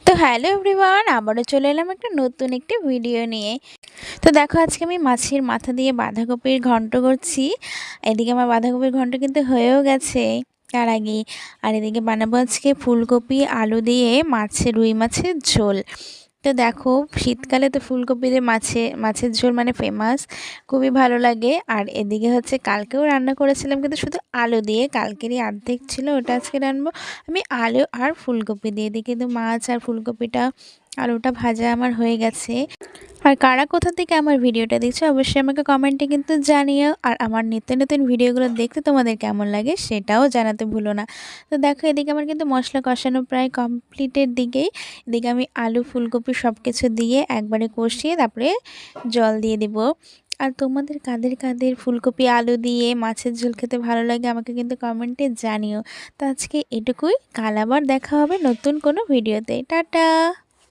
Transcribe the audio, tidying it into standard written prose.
তো hello everyone, আবারও চলে এলাম একটা নতুন একটি ভিডিও নিয়ে। তো দেখো, আজকে আমি মাছের মাথা দিয়ে বাঁধাকপির ঘন্ট করছি। এদিকে আমার বাঁধাকপির ঘন্ট কিন্তু হয়েও গেছে তার আগেই। আর এদিকে বানাবো আজকে ফুলকপি আলু দিয়ে রুই মাছের ঝোল। তো দেখো, শীতকালে তো ফুলকপি দিয়ে মাছের ঝোল মানে ফেমাস, খুবই ভালো লাগে। আর এদিকে হচ্ছে কালকেও রান্না করেছিলাম, কিন্তু শুধু আলু দিয়ে, কালকেরই অর্ধেক ছিল, ওটা আজকে রান্নাবো আমি আলু আর ফুলকপি দিয়ে। এদিকে কিন্তু মাছ আর ফুলকপিটা আলুটা ভাজা আমার হয়ে গেছে। আর কারা কোথা থেকে আমার ভিডিওটা দেখছো অবশ্যই আমাকে কমেন্টে কিন্তু জানিও। আর আমার নিত্য নতুন ভিডিওগুলো দেখতে তোমাদের কেমন লাগে সেটাও জানাতে ভুলো না। তো দেখো, এদিকে আমার কিন্তু মশলা কষানো প্রায় কমপ্লিটের দিকেই। এদিকে আমি আলু ফুলকপি সব কিছু দিয়ে একবারে কষিয়ে তারপরে জল দিয়ে দিব। আর তোমাদের কাদের কাদের ফুলকপি আলু দিয়ে মাছের ঝোল খেতে ভালো লাগে আমাকে কিন্তু কমেন্টে জানিও। তো আজকে এটুকুই, কাল আবার দেখা হবে নতুন কোনো ভিডিওতে। টাটা।